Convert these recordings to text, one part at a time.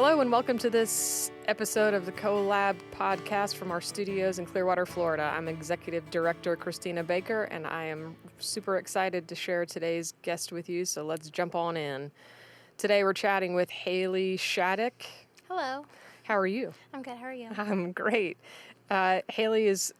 Hello and welcome to this episode of the CoLab podcast from our studios in Clearwater, Florida. I'm Executive Director Christina Baker, and I am super excited to share today's guest with you, so let's jump on in. Today we're chatting with Haylee Shadduck. Hello. How are you? I'm good. How are you? I'm great. Haylee is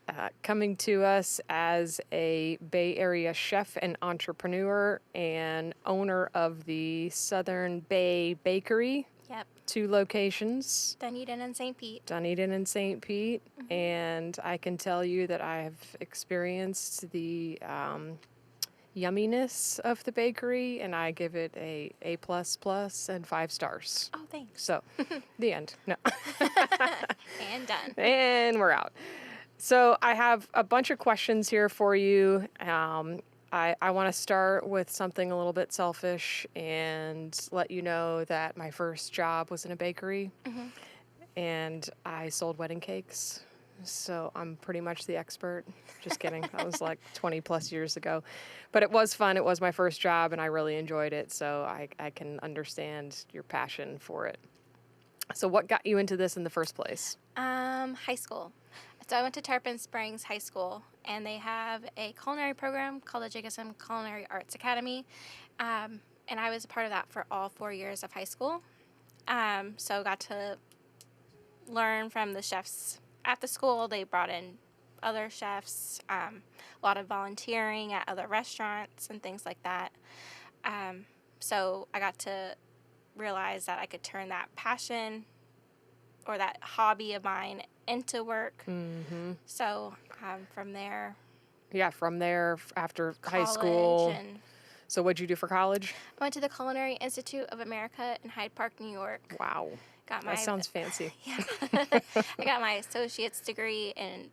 coming to us as a Bay Area chef and entrepreneur and owner of the Southern Bay Bakery. Yep. 2 locations. Dunedin and St. Pete. Dunedin and St. Pete. Mm-hmm. And I can tell you that I have experienced the yumminess of the bakery, and I give it a A++ and 5 stars. Oh, thanks. So, the end. No. And done. And we're out. So I have a bunch of questions here for you. I want to start with something a little bit selfish and let you know that my first job was in a bakery, and I sold wedding cakes. So I'm pretty much the expert. Just kidding. That was like 20 plus years ago. But it was fun. It was my first job, and I really enjoyed it. So I can understand your passion for it. So what got you into this in the first place? High school. So I went to Tarpon Springs High School, and they have a culinary program called the Jacobson Culinary Arts Academy, and I was a part of that for all 4 years of high school. So got to learn from the chefs at the school. They brought in other chefs, a lot of volunteering at other restaurants and things like that. So I got to realize that I could turn that passion or that hobby of mine into work. Mm-hmm. So from there. Yeah, from there after high school. And so what'd you do for college? I went to the Culinary Institute of America in Hyde Park, New York. Wow. That sounds fancy. Yeah. I got my associate's degree in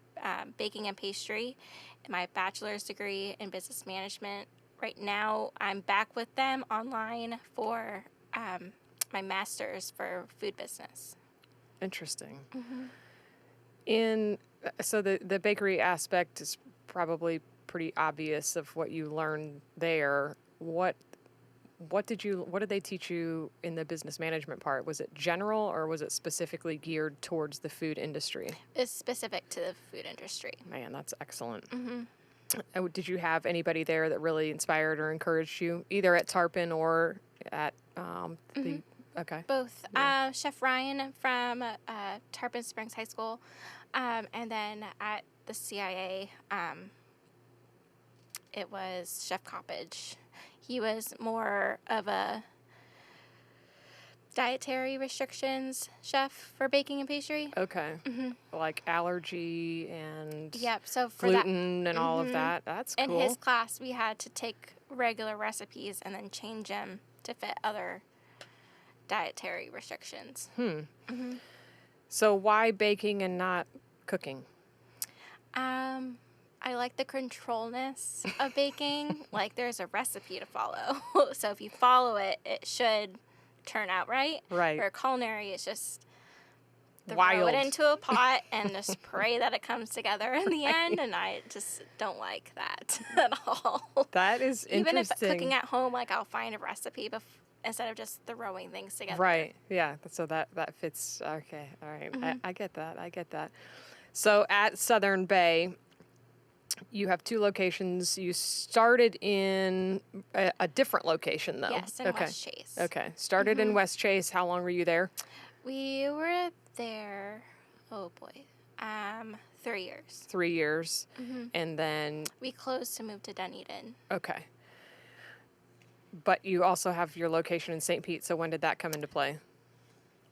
baking and pastry and my bachelor's degree in business management. Right now, I'm back with them online for my master's for food business. Interesting. Mm-hmm. So the bakery aspect is probably pretty obvious of what you learned there. What did they teach you in the business management part? Was it general or was it specifically geared towards the food industry? It's specific to the food industry. Man, that's excellent. Mm-hmm. Did you have anybody there that really inspired or encouraged you, either at Tarpon or at the... Okay. Both. Yeah. Chef Ryan from Tarpon Springs High School, and then at the CIA, it was Chef Coppage. He was more of a dietary restrictions chef for baking and pastry. Okay. Mm-hmm. Like allergy and so for gluten and all of that. That's cool. In his class, we had to take regular recipes and then change them to fit other dietary restrictions. So why baking and not cooking? I like the controlness of baking. Like, there's a recipe to follow. So if you follow it, it should turn out right. Right. For culinary, it's just wild. Throw it into a pot and just pray that it comes together in the end. And I just don't like that at all. That is interesting. Even if cooking at home, like, I'll find a recipe instead of just throwing things together. Right. Yeah. So that fits. Okay. All right. Mm-hmm. I get that. So at Southern Bay, you have 2 locations. You started in a different location, though. Yes, in West Chase. Okay. Started in West Chase. How long were you there? We were there, 3 years. 3 years. Mm-hmm. And then... we closed to move to Dunedin. Okay. But you also have your location in St. Pete, so when did that come into play?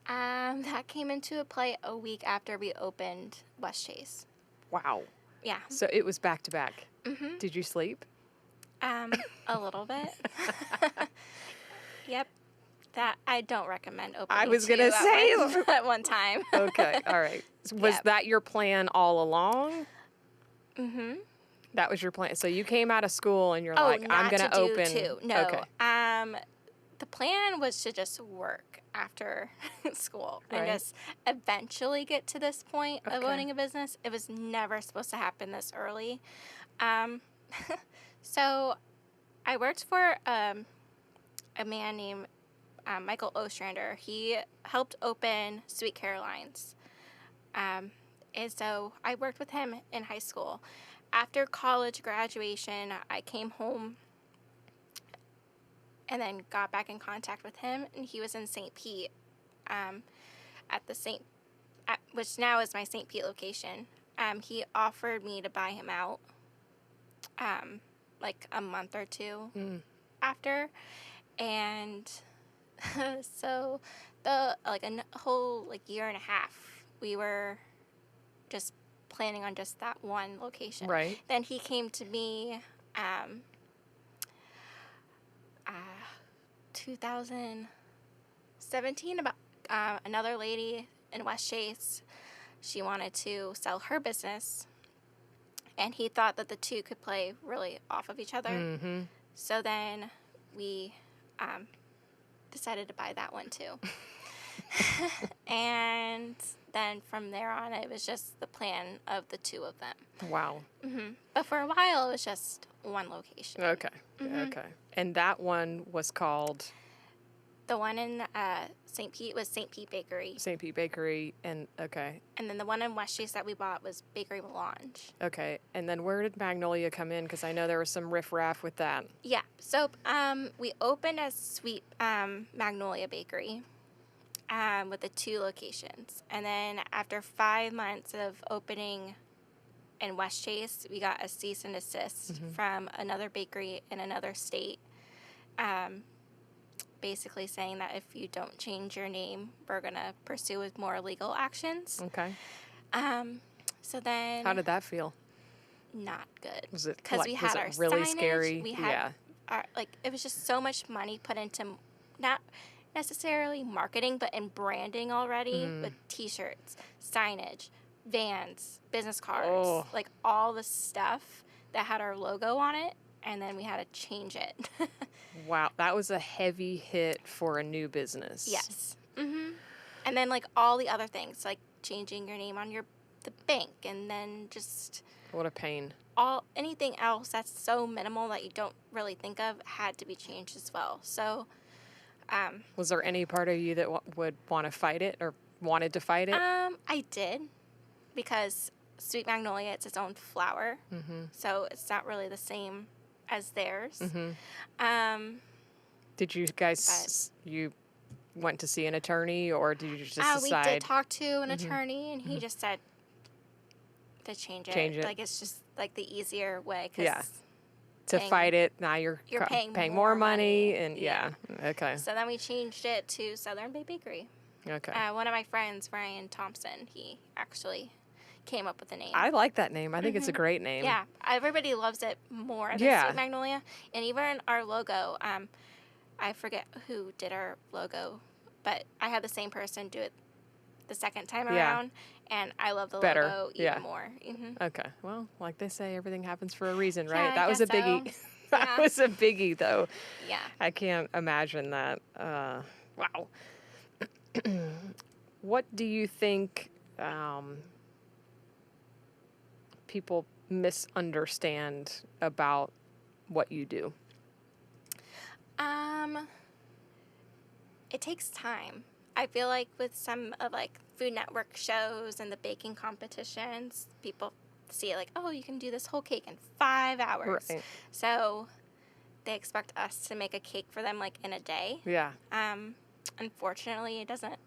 That came into play a week after we opened West Chase. Wow. Yeah. So it was back to back. Mm-hmm. Did you sleep? A little bit. Yep. That I don't recommend opening. I was gonna say at one time. Okay. All right. Was that your plan all along? Mm-hmm. That was your plan. So you came out of school and you're like, I'm going to open. 2. No. Okay. The plan was to just work after school and just eventually get to this point of owning a business. It was never supposed to happen this early. So I worked for a man named Michael Ostrander. He helped open Sweet Caroline's. And so I worked with him in high school. After college graduation, I came home and then got back in contact with him, and he was in St. Pete, which now is my St. Pete location. He offered me to buy him out, like a month or two after, and so a whole year and a half, we were just planning on just that one location. Right. Then he came to me, 2017, about another lady in West Chase. She wanted to sell her business, and he thought that the two could play really off of each other. Mm-hmm. So then we decided to buy that one too. And then from there on, it was just the plan of the two of them. Wow. But for a while, it was just one location. Okay. Okay. And that one was called? The one in St. Pete was St. Pete Bakery. St. Pete Bakery, and okay. And then the one in West Chase that we bought was Bakery Melange. Okay. And then where did Magnolia come in? Because I know there was some riffraff with that. Yeah. So we opened as Sweet Magnolia Bakery with the two locations. And then after 5 months of opening in West Chase, we got a cease and desist from another bakery in another state, basically saying that if you don't change your name, we're going to pursue with more legal actions. Okay. So then... How did that feel? Not good. Was it because we had our really signage, scary? We had it was just so much money put into not necessarily marketing, but in branding already with T-shirts, signage, vans, business cards, like all the stuff that had our logo on it, and then we had to change it. Wow, that was a heavy hit for a new business. Yes. And then all the other things, like changing your name on the bank, and then just What a pain. Anything else that's so minimal that you don't really think of had to be changed as well. So was there any part of you that would want to fight it or wanted to fight it? I did, because Sweet Magnolia, it's its own flower, so it's not really the same as theirs. Did you guys, you went to see an attorney, or did you just decide? We did talk to an attorney, and he just said to change it. Like, it's just the easier way. Cause to fight it, now you're paying more money, and okay. So then we changed it to Southern Bay Bakery. Okay. One of my friends, Ryan Thompson, he actually came up with the name. I like that name. I think it's a great name. Yeah, everybody loves it more than Sweet Magnolia. And even our logo, I forget who did our logo, but I had the same person do it the second time around, and I love the logo even more. Okay. Well, like they say, everything happens for a reason, right? Yeah, that was a biggie. So. That was a biggie, though. Yeah. I can't imagine that. Wow. What do you think people misunderstand about what you do? It takes time. I feel like with some of Food Network shows and the baking competitions, people see it oh, you can do this whole cake in 5 hours. Right. So they expect us to make a cake for them in a day. Yeah. Unfortunately, it doesn't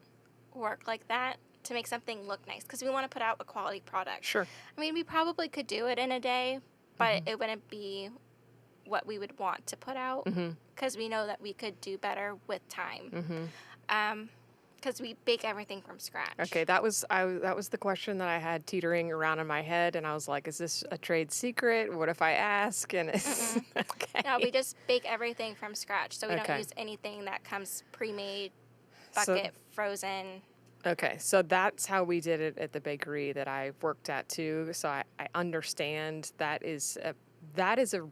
work like that to make something look nice, because we want to put out a quality product. Sure. I mean, we probably could do it in a day, but it wouldn't be what we would want to put out, because we know that we could do better with time. Because we bake everything from scratch. Okay, that was the question that I had teetering around in my head, and I was like, is this a trade secret? What if I ask? And it's okay. No, we just bake everything from scratch, so we don't use anything that comes pre-made, bucket, frozen. Okay, so that's how we did it at the bakery that I worked at too. So I understand that is a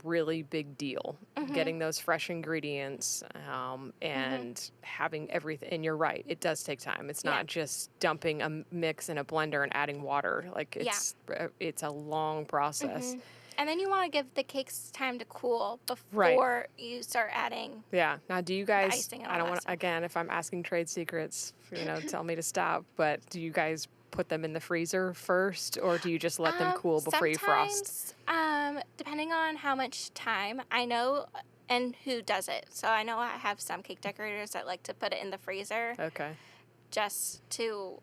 really big deal, getting those fresh ingredients and having everything. And you're right, it does take time. It's not just dumping a mix in a blender and adding water. It's a long process. And then you want to give the cakes time to cool Right. before you start adding Yeah. Now, do you guys, icing and I all don't that want stuff. again, if I'm asking trade secrets, tell me to stop, but do you guys put them in the freezer first, or do you just let them cool before you frost? Sometimes, depending on how much time, I know, and who does it. So I know I have some cake decorators that like to put it in the freezer Okay. just to,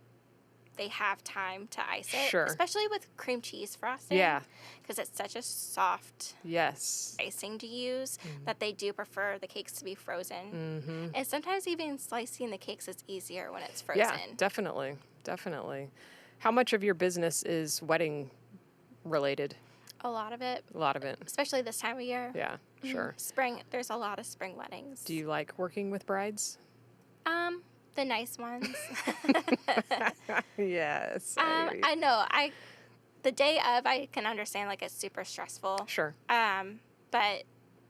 they have time to ice it. Sure. Especially with cream cheese frosting. Yeah. Because it's such a soft Yes. icing to use that they do prefer the cakes to be frozen. Mm-hmm. And sometimes even slicing the cakes is easier when it's frozen. Yeah, definitely. Definitely. How much of your business is wedding related? A lot of it, A lot of it. especially this time of year. Yeah, sure. Spring, there's a lot of spring weddings. Do you like working with brides? The nice ones. Yes. I know. The day of, I can understand like it's super stressful. Sure. But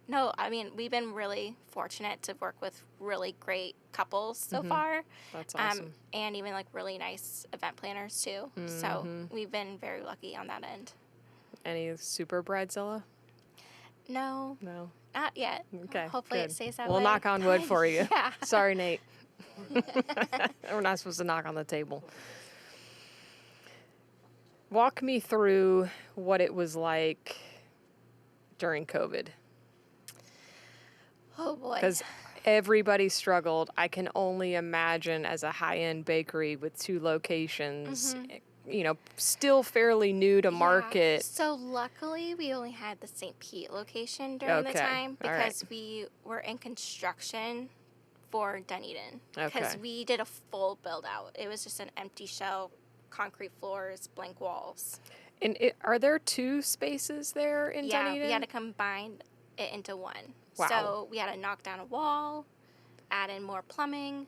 no, I mean, we've been really fortunate to work with really great couples so far. That's awesome. And even like really nice event planners too. So we've been very lucky on that end. Any super bridezilla? No, No. not yet. Okay. Hopefully good. it stays that We'll way. knock on wood for you. Yeah. Sorry, Nate. We're not supposed to knock on the table. Walk me through what it was like during COVID. Oh boy. Because everybody struggled. I can only imagine as a high-end bakery with 2 locations, still fairly new to market. So luckily, we only had the St. Pete location during the Okay. time All right. because we were in construction for Dunedin. Because Okay. we did a full build out. It was just an empty shell, concrete floors, blank walls. And are there 2 spaces there in Dunedin? We had to combine it into one. Wow. So we had to knock down a wall, add in more plumbing.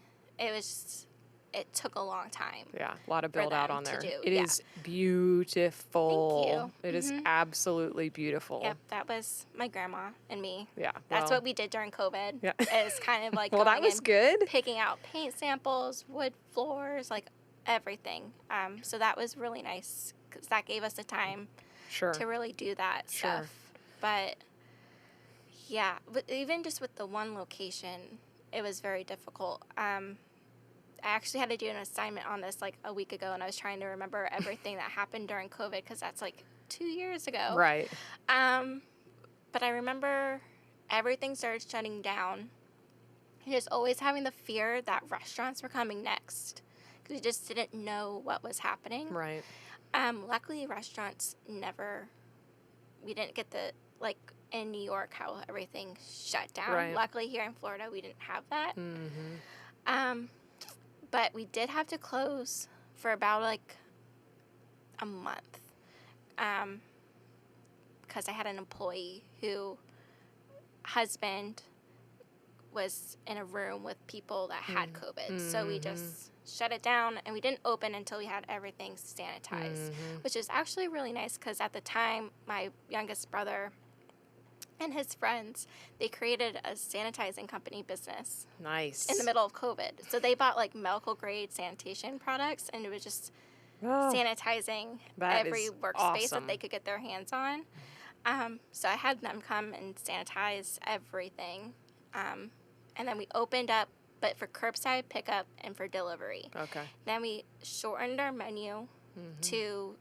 It took a long time. Yeah, a lot of for build out them on to there. do, It yeah. is beautiful. Thank you. It is absolutely beautiful. Yep, that was my grandma and me. Yeah. That's well, what we did during COVID. Yeah. Is kind of like Well, that going was and good. picking out paint samples, wood floors, like everything. So that was really nice because that gave us the time Sure. to really do that Sure. stuff. But yeah, but even just with the one location, it was very difficult. I actually had to do an assignment on this like a week ago, and I was trying to remember everything that happened during COVID because that's like 2 years ago. Right. But I remember everything started shutting down. And just always having the fear that restaurants were coming next because we just didn't know what was happening. Right. Luckily, restaurants never. We didn't get the like in New York how everything shut down. Right. Luckily, here in Florida, we didn't have that. Mm-hmm. But we did have to close for about like a month because I had an employee who husband was in a room with people that had COVID. So we just shut it down and we didn't open until we had everything sanitized, which is actually really nice because at the time, my youngest brother and his friends, they created a sanitizing company business Nice. in the middle of COVID. So they bought like medical grade sanitation products and it was just sanitizing that every is workspace awesome. that they could get their hands on. So I had them come and sanitize everything. And then we opened up, but for curbside pickup and for delivery. Okay. Then we shortened our menu to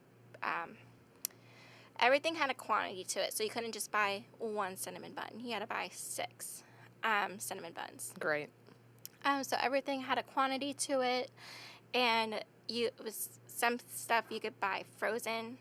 everything had a quantity to it. So you couldn't just buy 1 cinnamon bun. You had to buy 6 cinnamon buns. Great. So everything had a quantity to it. And it was some stuff you could buy frozen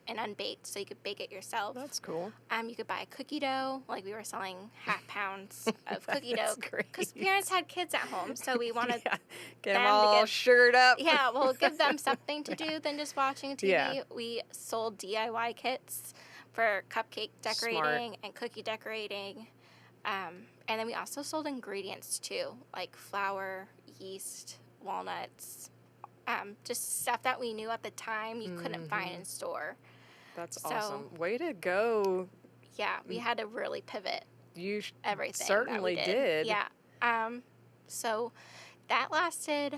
and unbaked, so you could bake it yourself. That's cool. You could buy cookie dough, like we were selling half pounds of cookie dough. That's great. Because parents had kids at home, so we wanted Get them them to all get- sugared up. yeah, we'll give them something to do than just watching TV. Yeah. We sold DIY kits for cupcake decorating and cookie decorating. And then we also sold ingredients too, like flour, yeast, walnuts, just stuff that we knew at the time you couldn't find in store. That's So- awesome. Way to go. Yeah, we had to really pivot You everything. certainly that we did. Yeah. So that lasted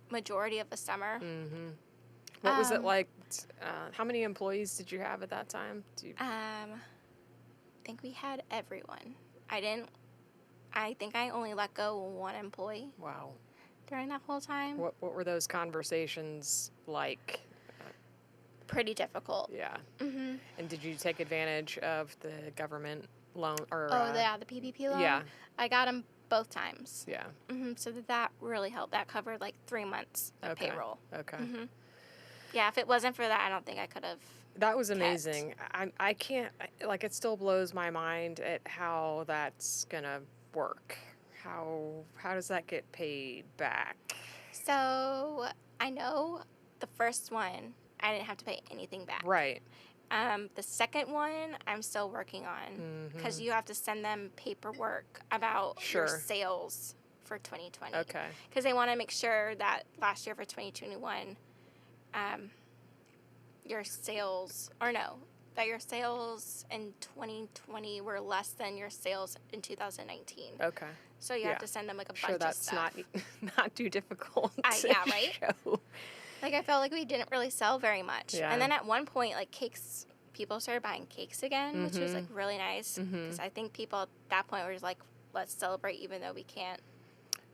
majority of the summer. What was it like? How many employees did you have at that time? I think we had everyone. I think I only let go one employee. Wow. During that whole time. What were those conversations like? Pretty difficult. Yeah. Mm-hmm. And did you take advantage of the government loan or? The PPP loan. Yeah. I got them both times. Yeah. Mm-hmm. So that really helped. That covered like 3 months of payroll. Okay. Mm-hmm. Yeah. If it wasn't for that, I don't think I could have. That was amazing. I can't, like, it still blows my mind at how that's gonna work. How does that get paid back? So I know the first one, I didn't have to pay anything back. Right. The second one, I'm still working on because you have to send them paperwork about your sales for 2020. Okay. Because they want to make sure that last year for 2021, your sales in 2020 were less than your sales in 2019. Okay. So you have to send them like a bunch of that's stuff. not too difficult. Yeah, right? Show. Like, I felt like we didn't really sell very much. Yeah. And then at one point, like, people started buying cakes again, which was, like, really nice. Because I think people at that point were just like, let's celebrate even though we can't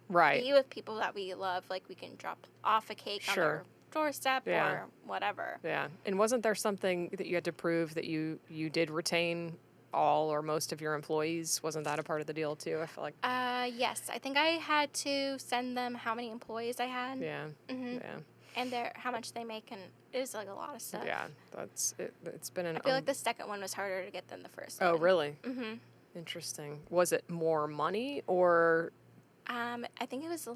be with people that we love. Like, we can drop off a cake on their doorstep or whatever. Yeah. And wasn't there something that you had to prove that you did retain all or most of your employees? Wasn't that a part of the deal, too? I feel like... Yes. I think I had to send them how many employees I had. Yeah. Mm-hmm. Yeah. And how much they make, and it was like a lot of stuff. Yeah, that's it. It's been an. I feel like the second one was harder to get than the first one. Oh, really? Mm-hmm. Interesting. Was it more money or? I think it was a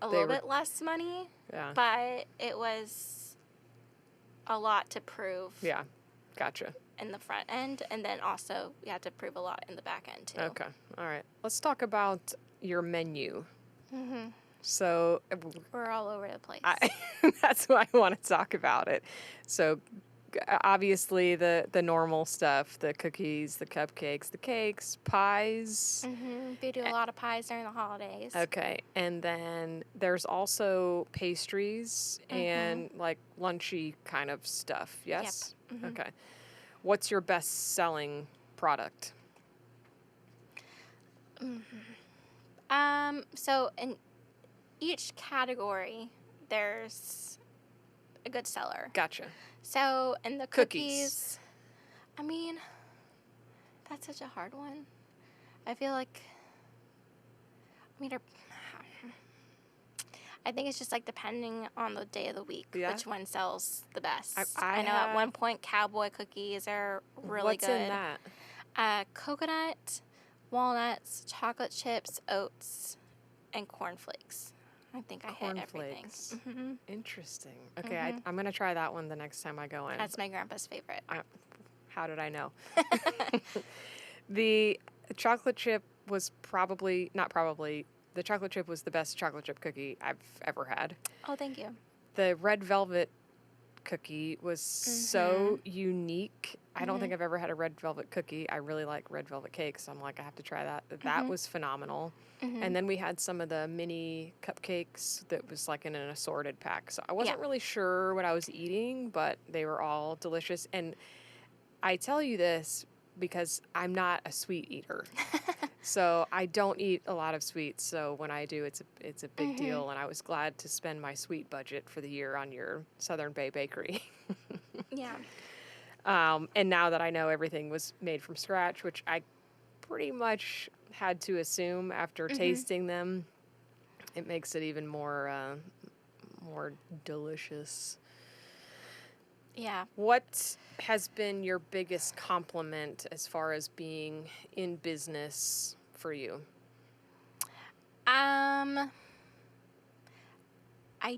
little bit less money. Yeah. But it was a lot to prove. Yeah, gotcha. In the front end, and then also we had to prove a lot in the back end too. Okay, all right. Let's talk about your menu. Mm-hmm. So we're all over the place. That's why I want to talk about it. So obviously the normal stuff, the cookies, the cupcakes, the cakes, pies. Mm-hmm. We do a lot of pies during the holidays. Okay, and then there's also pastries and like lunchy kind of stuff. Yes. Yep. Mm-hmm. Okay. What's your best selling product? Mm-hmm. So in each category, there's a good seller. Gotcha. So in the cookies, I mean, that's such a hard one. I feel like, I think it's just like depending on the day of the week, which one sells the best. I know at one point cowboy cookies are really good. What's in that? Coconut, walnuts, chocolate chips, oats, and cornflakes. I think I hit everything. Mm-hmm. Interesting. Okay, I'm going to try that one the next time I go in. That's my grandpa's favorite. How did I know? The chocolate chip was the chocolate chip was the best chocolate chip cookie I've ever had. Oh, thank you. The red velvet cookie was so unique. I don't think I've ever had a red velvet cookie. I really like red velvet cakes, so I'm like, I have to try that. That was phenomenal. And then we had some of the mini cupcakes that was like in an assorted pack. So I wasn't really sure what I was eating, but they were all delicious. And I tell you this because I'm not a sweet eater. So I don't eat a lot of sweets. So when I do, it's a big deal. And I was glad to spend my sweet budget for the year on your Southern Bay Bakery. Yeah. And now that I know everything was made from scratch, which I pretty much had to assume after tasting them, it makes it even more delicious. Yeah. What has been your biggest compliment as far as being in business for you? I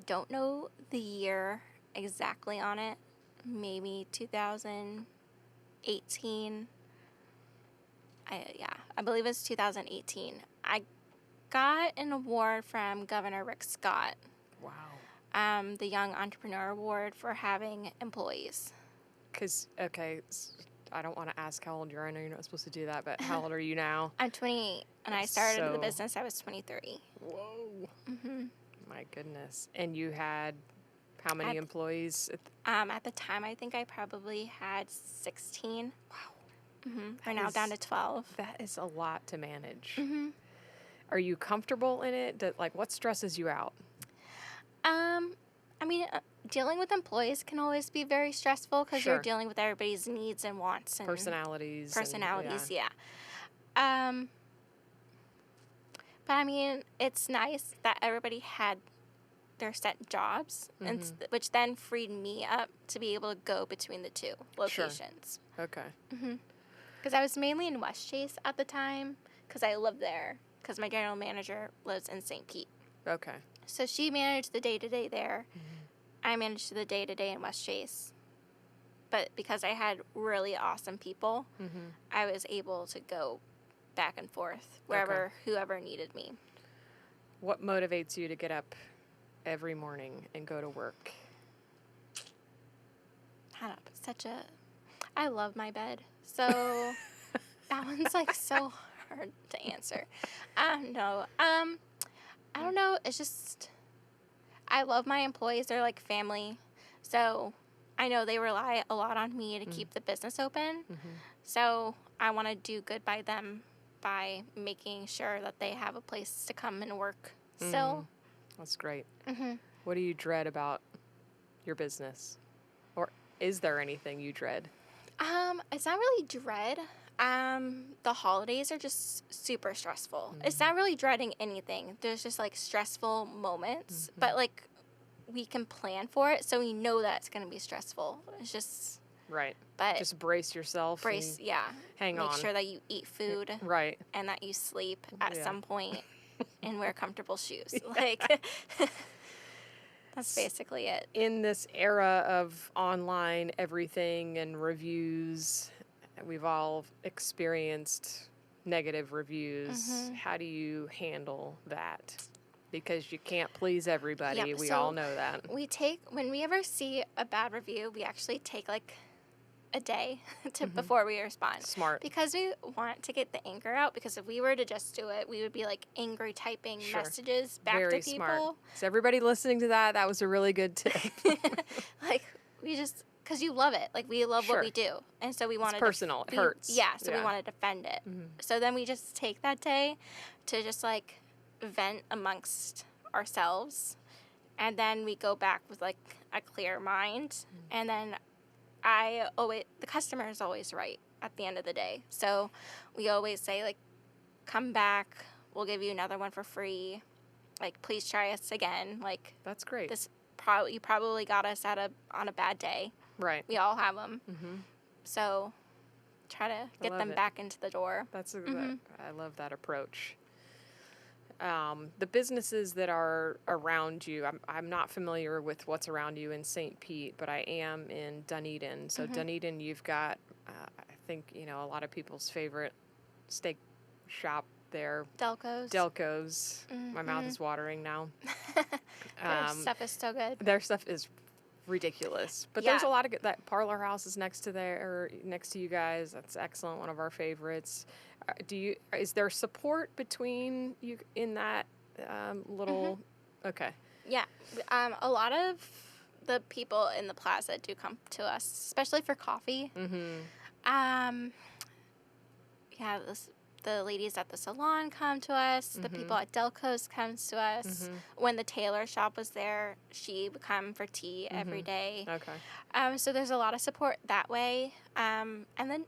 don't know the year exactly on it. Maybe 2018. I believe it's 2018. I got an award from Governor Rick Scott. Wow. The Young Entrepreneur Award for having employees. I don't want to ask how old you are. I know you're not supposed to do that, but how old are you now? I'm 28. When I started the business, I was 23. Whoa. My goodness. And you had How many employees? At the time, I think I probably had 16. Wow. We're now down to 12. That is a lot to manage. Mm-hmm. Are you comfortable in it? What stresses you out? I mean, dealing with employees can always be very stressful because Sure. you're dealing with everybody's needs and wants and Personalities. yeah. But I mean, it's nice that everybody had their set jobs, which then freed me up to be able to go between the two locations. Sure. Okay. Because I was mainly in West Chase at the time because I lived there because my general manager lives in St. Pete. Okay. So she managed the day-to-day there. I managed the day-to-day in West Chase. But because I had really awesome people, I was able to go back and forth wherever, whoever needed me. What motivates you to get up every morning and go to work? I love my bed. So that one's like so hard to answer. I don't know. It's just, I love my employees. They're like family. So I know they rely a lot on me to keep the business open. So I want to do good by them by making sure that they have a place to come and work still. That's great. What do you dread about your business? Or is there anything you dread? It's not really dread. The holidays are just super stressful. It's not really dreading anything. There's just like stressful moments, but like we can plan for it, so we know that it's going to be stressful. It's just right. But just brace yourself. Hang on. Make sure that you eat food. Right. And that you sleep at some point and wear comfortable shoes. Like that's basically it. In this era of online everything and reviews, we've all experienced negative reviews. How do you handle that? Because you can't please everybody. Yep. We So all know that. When we ever see a bad review, we actually take like a day before we respond. Smart. Because we want to get the anger out, because if we were to just do it, we would be like angry typing messages back Very to people. smart. So everybody listening to that was a really good tip. Like we just, because you love it. Like we love what we do. And so we want to. It's personal. It hurts. Yeah. So we want to defend it. So then we just take that day to just like vent amongst ourselves. And then we go back with like a clear mind. And then the customer is always right at the end of the day. So we always say like, come back. We'll give you another one for free. Like, please try us again. Like, that's great. You probably got us on a bad day. Right. We all have them. So try to get them back into the door. I love that approach. The businesses that are around you, I'm not familiar with what's around you in St. Pete, but I am in Dunedin. So Dunedin, you've got, I think, a lot of people's favorite steak shop there. Delco's. My mouth is watering now. Their stuff is so good. Their stuff is ridiculous. But there's a lot of good, that Parlor House is next to you guys. That's excellent. One of our favorites. Is there support between you in that little? Okay. Yeah. A lot of the people in the plaza do come to us, especially for coffee. The ladies at the salon come to us. The people at Delco's comes to us. When the tailor shop was there, she would come for tea every day. Okay. So there's a lot of support that way. And then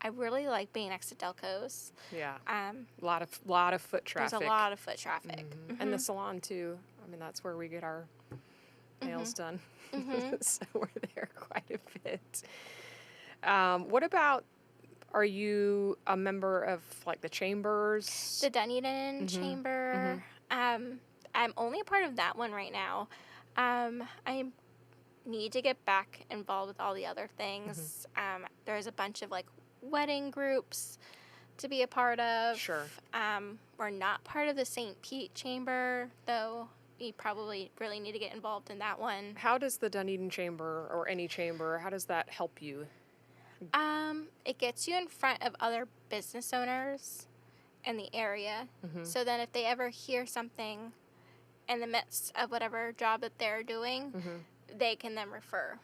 I really like being next to Delco's. Yeah. A lot of foot traffic. There's a lot of foot traffic. And the salon too. I mean, that's where we get our nails done. So we're there quite a bit. What about, are you a member of like the chambers? The Dunedin Chamber. I'm only a part of that one right now. I need to get back involved with all the other things. There's a bunch of like wedding groups to be a part of. Sure. We're not part of the St. Pete Chamber, though. You probably really need to get involved in that one. How does the Dunedin Chamber or any chamber, how does that help you? It gets you in front of other business owners in the area. So then if they ever hear something in the midst of whatever job that they're doing, they can then refer.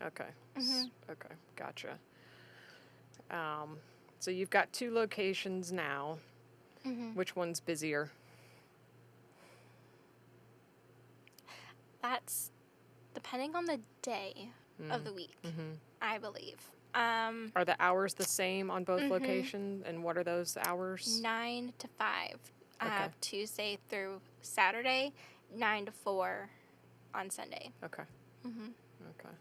Okay. Okay. Gotcha. So you've got 2 locations now. Which one's busier? That's depending on the day of the week, I believe. Are the hours the same on both locations? And what are those hours? 9 to 5, Okay. Tuesday through Saturday, 9 to 4 on Sunday. Okay. Okay.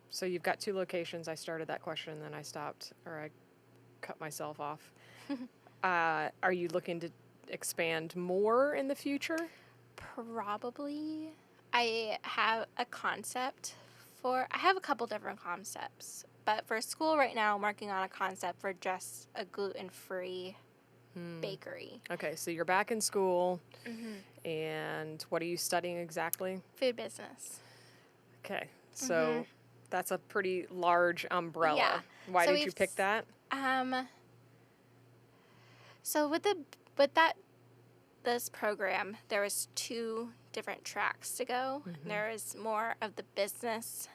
So you've got 2 locations. I started that question, then I stopped, or I cut myself off. Are you looking to expand more in the future? Probably. I have a couple different concepts, but for school right now, I'm working on a concept for just a gluten-free bakery. Okay, so you're back in school, and what are you studying exactly? Food business. Okay, so that's a pretty large umbrella. Yeah. Why So did you pick that? So with this program, there was 2 different tracks to go. There is more of the business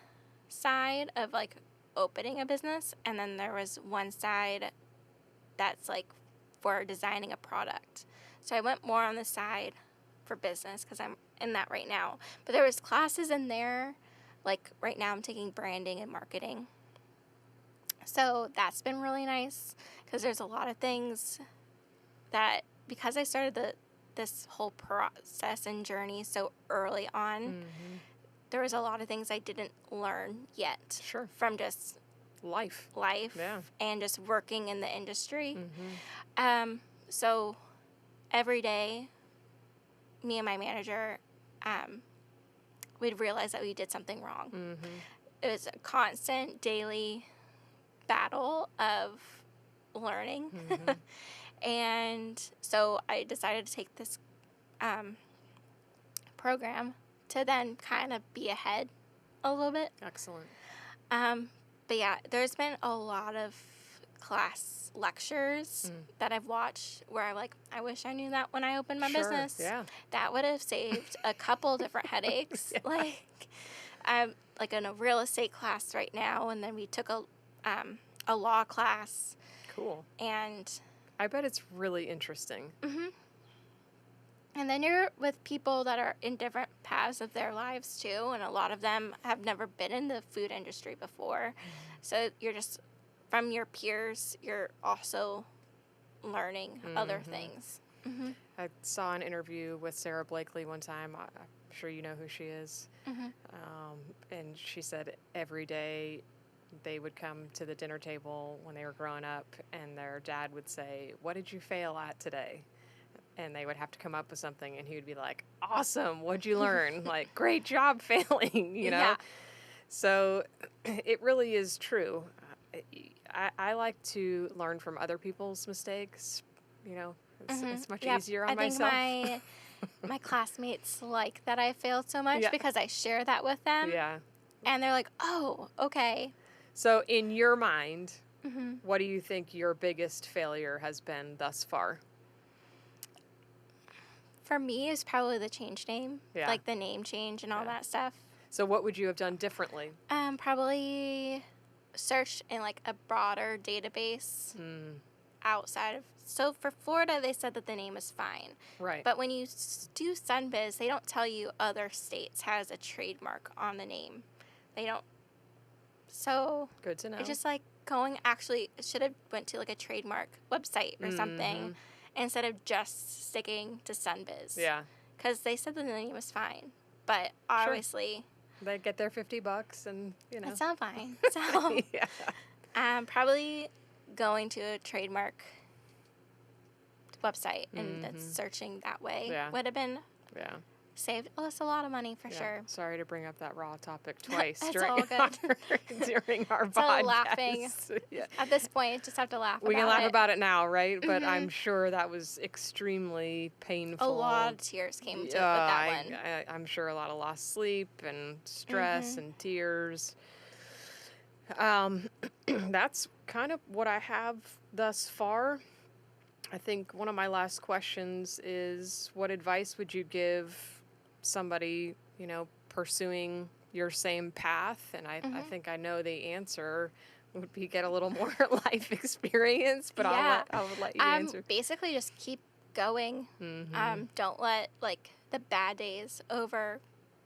side of like opening a business, and then there was one side that's like for designing a product. So I went more on the side for business because I'm in that right now. But there was classes in there, like right now I'm taking branding and marketing. So that's been really nice because there's a lot of things that, because I started this whole process and journey so early on, there was a lot of things I didn't learn yet. Sure. From just Life. Yeah. And just working in the industry. So every day, me and my manager, we'd realize that we did something wrong. It was a constant daily battle of learning. And so I decided to take this program to then kind of be ahead a little bit. Excellent. But yeah, there's been a lot of class lectures that I've watched where I'm like, I wish I knew that when I opened my business. Yeah. That would have saved a couple different headaches. Like, I'm like in a real estate class right now, and then we took a law class. Cool. And I bet it's really interesting. And then you're with people that are in different paths of their lives too, and a lot of them have never been in the food industry before. So you're just, from your peers, you're also learning other things. I saw an interview with Sarah Blakely one time. I'm sure you know who she is. And she said every day they would come to the dinner table when they were growing up, and their dad would say, "What did you fail at today?" And they would have to come up with something, and he would be like, "Awesome, what'd you learn?" Like, "Great job failing," you know? Yeah. So it really is true. I like to learn from other people's mistakes, you know? It's much easier on myself. I think my classmates like that I failed so much because I share that with them. Yeah. And they're like, oh, okay. So in your mind, what do you think your biggest failure has been thus far? For me, it's probably the change name. Yeah. Like the name change and all that stuff. So what would you have done differently? Probably search in like a broader database outside of. So for Florida, they said that the name is fine. Right. But when you do Sunbiz, they don't tell you other states has a trademark on the name. They don't. So good to know. It's just like it should have went to like a trademark website or something instead of just sticking to Sunbiz. Yeah. Because they said that the name was fine. But obviously. They get their $50 and, you know. It's not fine. So, probably going to a trademark website and then searching that way would have been saved us a lot to money for sure. Sorry to bring up that raw topic twice during our podcast. So laughing. At this point, just have to laugh we about it. can laugh about it now, right? But I'm sure that was extremely painful. A lot of tears came to it with that one. I'm sure a lot of lost sleep and stress and tears. That's kind of what I have thus far. I think one of my last questions is, what advice would you give somebody, pursuing your same path? And I Hmm. think I know the answer would be get a little more life experience, but Yeah. I'll let you answer. Basically just keep going. Mm-hmm. Don't let like the bad days over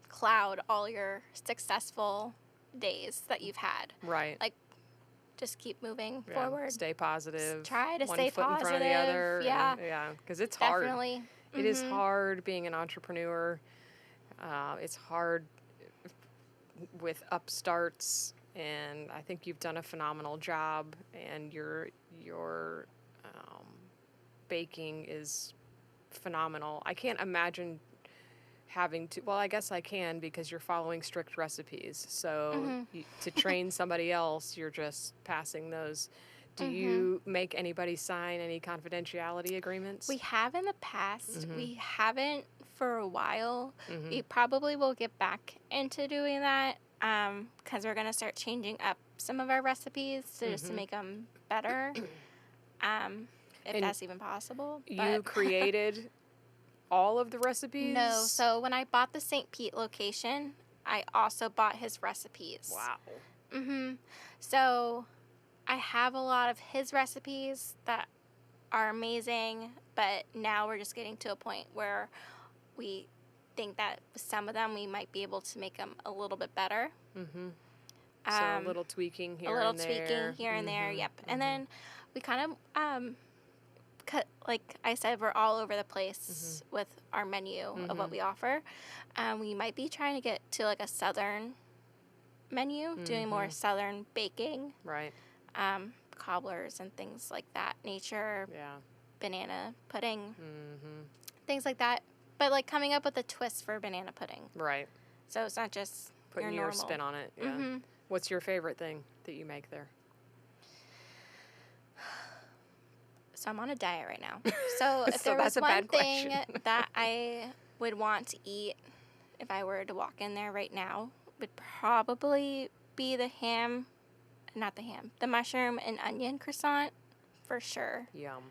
cloud all your successful days that you've had. Right. Like, just keep moving Yeah. forward. Stay positive. Try to One stay foot in front of the positive. other. Yeah, And yeah, because it's hard. definitely. It is hard being an entrepreneur. It's hard with upstarts, and I think you've done a phenomenal job. And your um, baking is phenomenal. I can't imagine having to. Well, I guess I can because you're following strict recipes. So to train somebody else, you're just passing those. Do you make anybody sign any confidentiality agreements? We have in the past. Mm-hmm. We haven't for a while. Mm-hmm. We probably will get back into doing that because we're going to start changing up some of our recipes just to make them better, if And that's even possible. you But created all of the recipes? no, so when I bought the St. Pete location, I also bought his recipes. Wow. So I have a lot of his recipes that are amazing, but now we're just getting to a point where we think that some of them we might be able to make them a little bit better. Mm-hmm. So a little tweaking here and there. A little tweaking here and there, yep. And then we kind of cut, like I said, we're all over the place with our menu of what we offer. We might be trying to get to like a southern menu, doing more southern baking. Right. Cobblers and things like that, nature, Yeah. banana pudding, things like that. But like coming up with a twist for banana pudding. Right. So it's not just Putting your your normal spin on it. Yeah. What's your favorite thing that you make there? So I'm on a diet right now. So if So there that's was a one bad thing question. that I would want to eat if I were to walk in there right now, would probably be the mushroom and onion croissant for sure. Yum.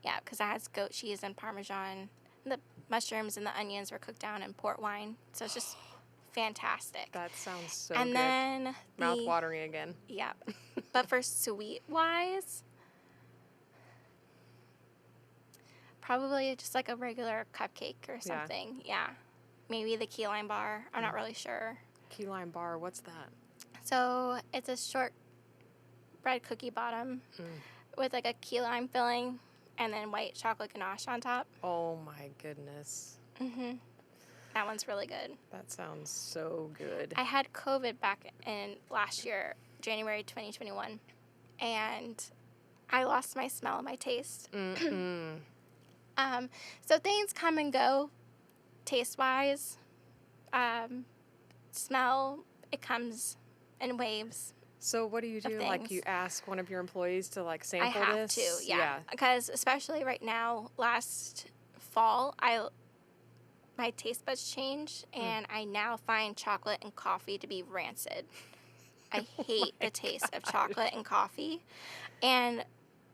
Yeah, because it has goat cheese and Parmesan. The mushrooms and the onions were cooked down in port wine. So it's just fantastic. That sounds so and good. then Mouth watering again. Yeah. But for sweet wise, probably just like a regular cupcake or something. Yeah. Maybe the key lime bar. I'm not really sure. Key lime bar, what's that? So it's a short bread cookie bottom with like a key lime filling and then white chocolate ganache on top. Oh my goodness. That one's really good. That sounds so good. I had COVID back in last year, January 2021, and I lost my smell and my taste. So things come and go, taste-wise. Smell, it comes in waves. So what do you do? Like things. you ask one of your employees to like sample I have this? to, yeah. Because especially right now, last fall, my taste buds changed, and I now find chocolate and coffee to be rancid. I hate the taste of chocolate and coffee. And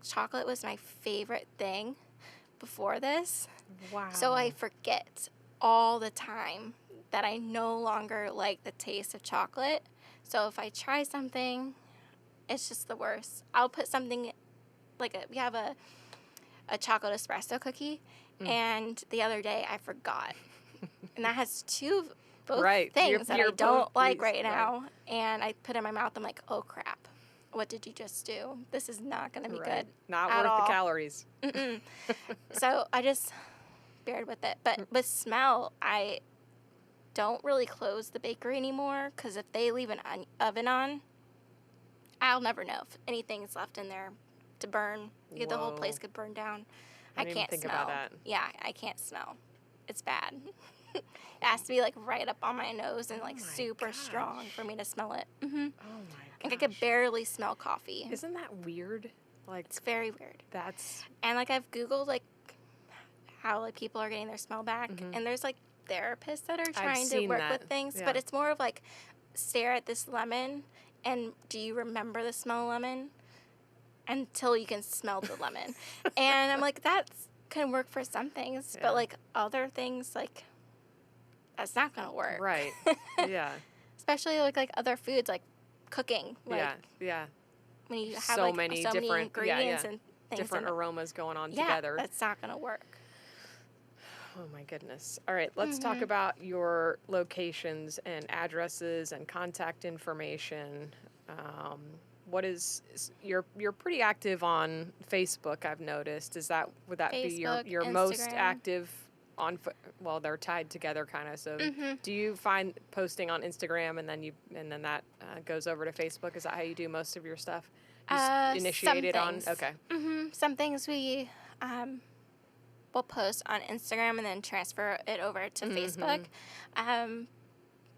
chocolate was my favorite thing before this. Wow. So I forget all the time that I no longer like the taste of chocolate. So if I try something, it's just the worst. I'll put something like we have a chocolate espresso cookie, and the other day I forgot. And that has both things that I don't like right now. And I put it in my mouth. I'm like, oh crap. What did you just do? This is not going to be good. Not at worth all. the calories. So I just bared with it. But with smell, I don't really close the bakery anymore because if they leave an oven on, I'll never know if anything's left in there to burn. The whole place could burn down. I didn't can't even think smell. about that. Yeah, I can't smell. It's bad. It has to be like right up on my nose and like super strong for me to smell it. Oh my Like I could barely smell coffee. Isn't that weird? Like It's very weird. that's And like I've Googled like how like people are getting their smell back, and there's like therapists that are trying to work with things, but it's more of like stare at this lemon and do you remember the smell of lemon? until you can smell the lemon. And I'm like, that's can work for some things, Yeah. but like other things, like that's not gonna work. Right. Yeah. Especially like other foods, like cooking. Like Yeah. Yeah. when you have So like many so many different- ingredients yeah. and things. Different and, aromas going on yeah, together. that's not gonna work. Oh my goodness. All right, let's talk about your locations and addresses and contact information. What is you're pretty active on Facebook, I've noticed. Would that be your Facebook, most Instagram. active on well, they're tied together kind of. So do you find posting on Instagram and then that goes over to Facebook? Is that how you do most of your stuff? You initiate it on okay. Some things we will post on Instagram and then transfer it over to Facebook.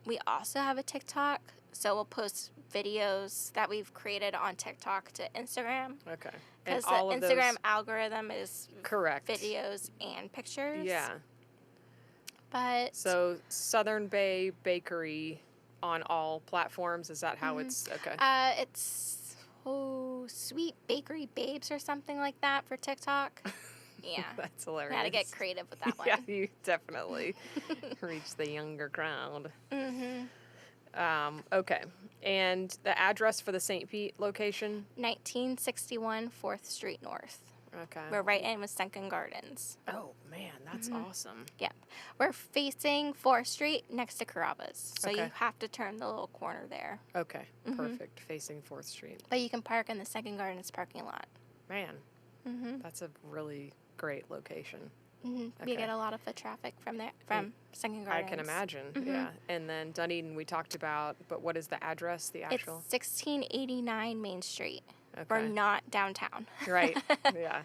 We also have a TikTok, so we'll post videos that we've created on TikTok to Instagram. Okay. Because the all of Instagram those, algorithm is correct. videos and pictures. Yeah. But So Southern Bay Bakery on all platforms. Is that how it's okay? it's Sweet Bakery Babes or something like that for TikTok. Yeah. That's hilarious. Got to get creative with that one. Yeah, you definitely reach the younger crowd. Okay. And the address for the St. Pete location? 1961 4th Street North. Okay. We're right in with Sunken Gardens. Oh, man, that's awesome. Yep. We're facing 4th Street next to Carrabba's. So you Okay. have to turn the little corner there. Okay, perfect. Facing 4th Street. But you can park in the Sunken Gardens parking lot. Man, that's a really great location. We Okay. get a lot of foot traffic from there, from Sunken I Gardens. can imagine, yeah. And then Dunedin we talked about, but what is the address, the It's actual? 1689 Main Street. Okay. We're not downtown. Right, yeah.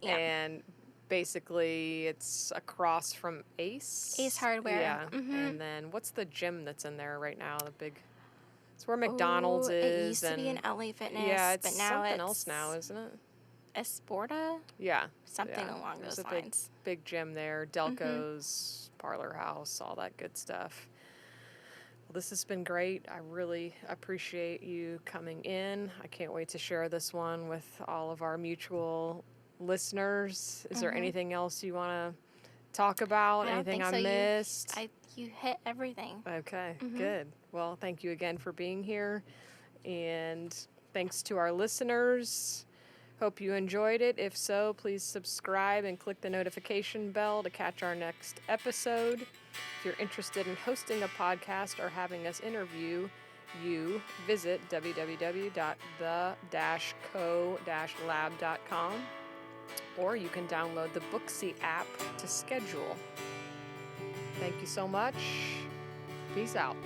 Yeah. And basically it's across from Ace? Ace Hardware. Yeah. And then what's the gym that's in there right now? It's where McDonald's Ooh, is. It used to be an LA Fitness, yeah, it's but now something it's else now, isn't it? Esporta? Yeah. Something yeah. along There's those a lines. big gym there, Delco's, Parlor House, all that good stuff. Well, this has been great. I really appreciate you coming in. I can't wait to share this one with all of our mutual listeners. Is there anything else you want to talk about? I don't Anything think I so. missed? You hit everything. Okay, good. Well, thank you again for being here. And thanks to our listeners. Hope you enjoyed it. If so, please subscribe and click the notification bell to catch our next episode. If you're interested in hosting a podcast or having us interview you, visit www.the-co-lab.com, or you can download the Booksy app to schedule. Thank you so much. Peace out.